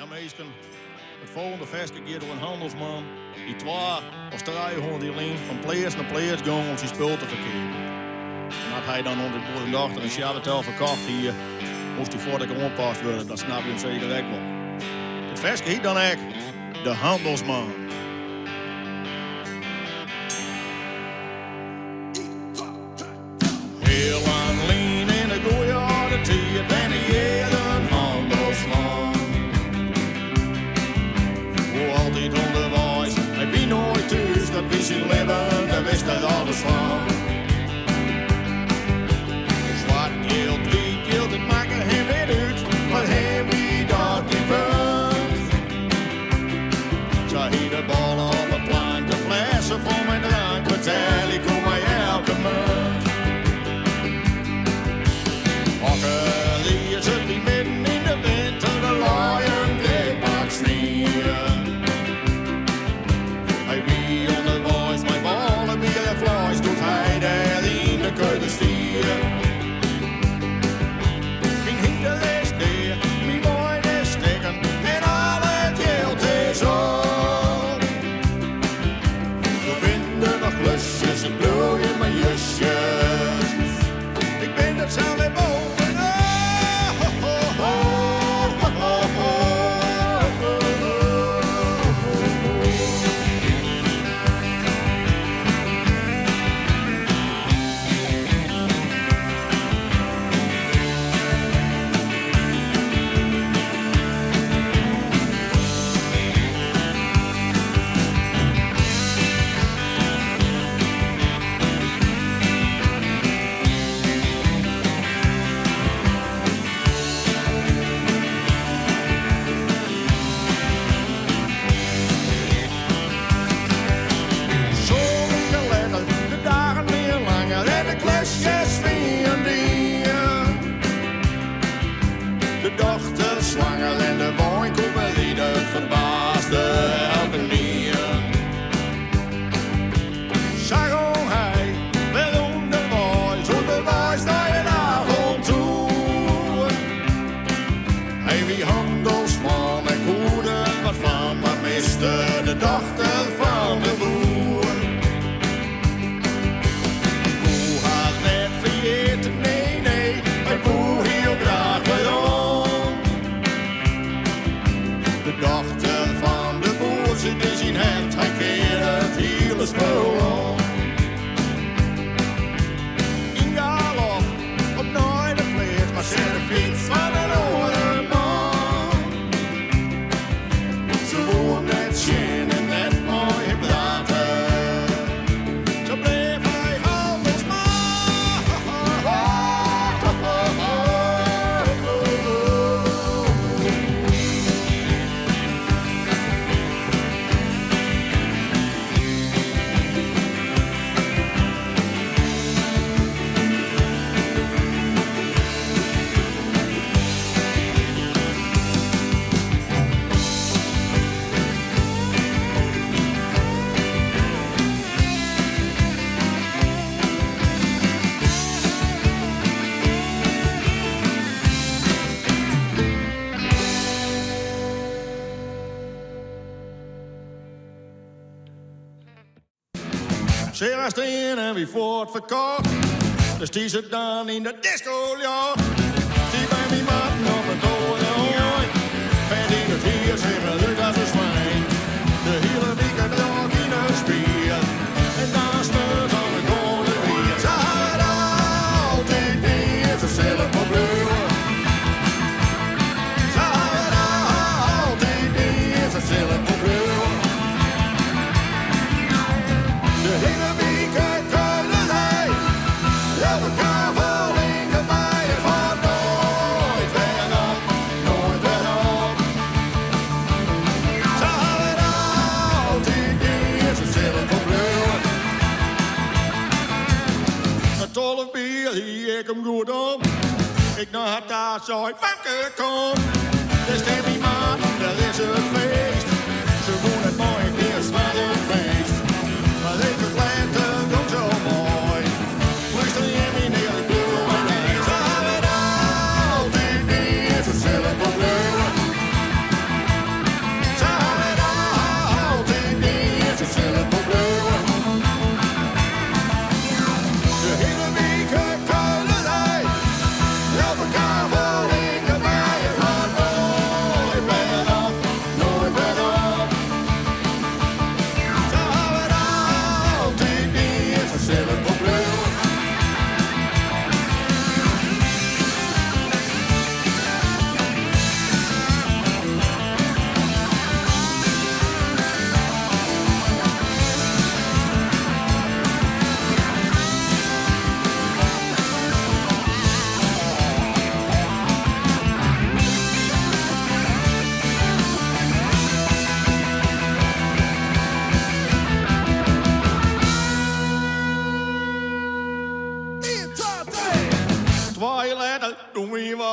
Ja, meestal. Het volgende festje gaat door een handelsman die 2 of 300 die alleen van plaats naar plaats ging om zijn spul te verkeren. En dat hij dan onder de boerendochter een sjabbetel verkocht hier, moest hij voordat ik oppast worden, dat snap je hem zeker ook wel. Het festje heet dan echt de handelsman. Heel lang lean in de goeie oude tijd ben ik een handelsman. Altijd onderwijs, hij wie nooit thuis, dat wist zijn leven, daar wist hij alles van. Zwart geld, wit geld, het maakt hem niet uit, wat hem wie dat niet punt. Zij hier de ballen op het plank, de flessen vol mijn drank, vertel ik om mij elke munt. Hockelier zit die midden in de winter, de laaien die pakt sneeuw. Hij wie onderwijs, mijn ballen meer en vlees, doet hij daar in de keuken stier. Geen hinder is neer, wie mooi is steken, en al het geld is op. De winden nog klusjes, ik bloei in mijn jusjes. Ik ben het zelf weer boven. De dochter zwanger en de woonkoepelieden verbaasde elke nier. Zag hoe hij wel onderwijs naar een avontuur. Hij wie handelsman en koerde wat van, maar miste de dochter van de boer. Hoe had net vergeten, nee, hij boer heel graag waarom. De dochter van de boer zit in zijn hand, hij keert het hele spul om. In galop, op nooit de pleert, maar zet de fiets van een oude man. Ze woont net schön en net mooi praten, zo bleef hij handelsman. Zeer als de in en wie voort verkocht, dus die zit dan in de disco, ja. Die bij die matten op het oude hooi, verdient het hier zeggen leuk als een zwijn. De hele weekend nog in een spier, en dan sneurt aan de gouden weer. Ze hadden altijd weer zichzelf probleem. Ze hadden altijd weer zichzelf probleem. De hele weekend kunnen hij, elke kaveling de mij van nooit weer op, nooit weer op. Ze hadden altijd weer zichzelf probleem. Een 12 bier, hier ik hem goed om. Ik nog had daar zo'n vakken kom. Dus stem die man, daar is het feest. Ze woont het mooi, het is maar een feest. Maar ik begrijp het ook zo mooi. Fluister je me neer, ik doe mijn neus. Ze hebben altijd niet hetzelfde probleem.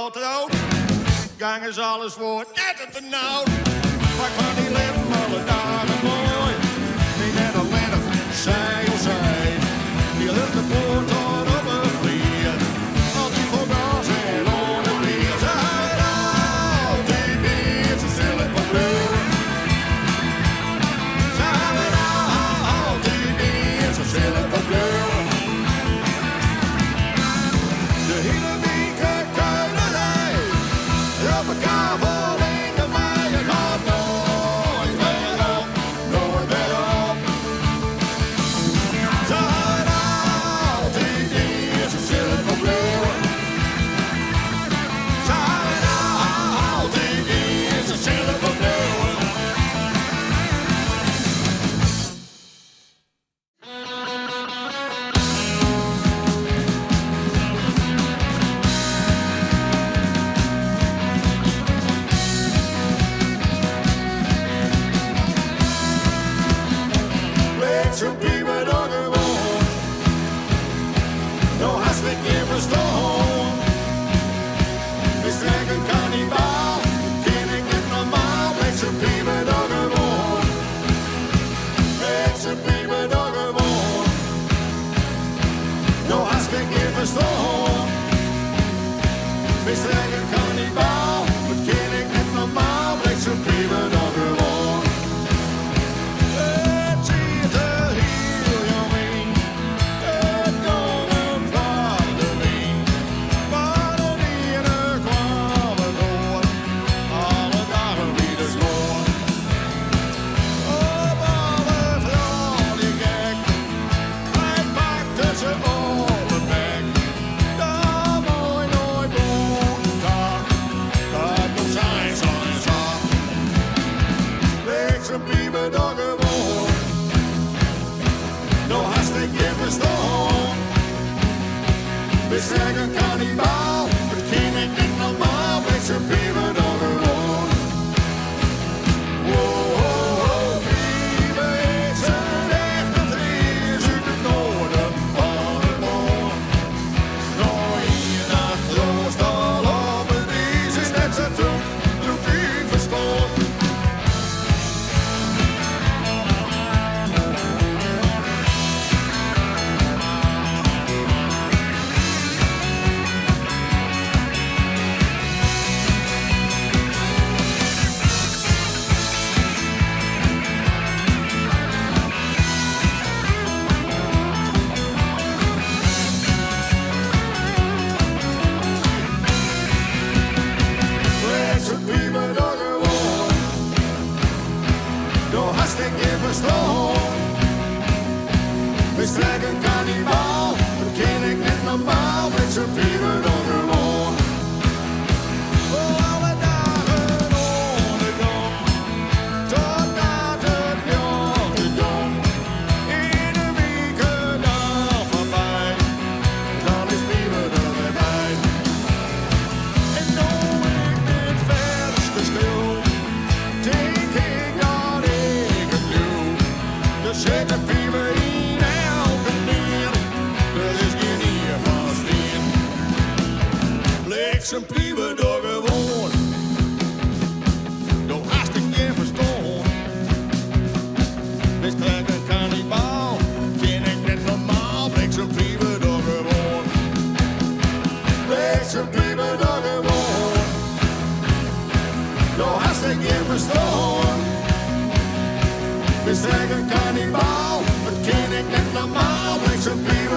al trouwt. Gang is alles voor net het benauwd. Pak van die leven alle dagen mooi. Die net alleen of zij of zij. Die lukt de poort aan op een vlier. Als die voor gas en onder bier. Ze houden altijd weer, ze zullen van blauw. Ze houden altijd weer, ze zullen van blauw. De hele week kuilerij. Op elkaar vol in de mei. Het gaat nooit meer op, nooit meer op. Ze houden altijd weer, ze zullen van blauw. Ze houden altijd weer, ze zullen van blauw. Zo'n pieper door gewoon. Nou hast ik je verstaan. We zeggen kannibaal, ken ik niet normaal. Met zo'n pieper door gewoon. Met zo'n pieper door gewoon. Nou hast ik je verstaan. We zeggen kannibaal, ken ik niet normaal. Met zo'n pieper door gewoon. We zeggen kannibaal, het ken ik niet normaal. Met zo'n pieper door gewoon. Oh, oh, oh, pieper is een echte vries uit het noorden van het noord. Nou, hier nacht roost al op het is, is net zo toe, doet hij verstoord. We zeggen kannibaal, dat ken ik niet normaal. Met zo'n pieper door gewoon. Alle dagen onderdom, totdat het jongedom. In de weken dan voorbij, dan is pieper er weer bij. En nou ik dit verste stil, denk ik dat ik het doe. Dus zet de pieper in elke neer, er is geen hier van steen. Leg zijn pieper door gewoon, door haast ik je verstaan. Wees gelijk een kannibaal, ken ik niet normaal. Leg zijn pieper door gewoon. Leg zijn pieper door gewoon, door haast ik je verstaan. We zeggen kannibaal, dat ken ik niet normaal. Met zo'n pieper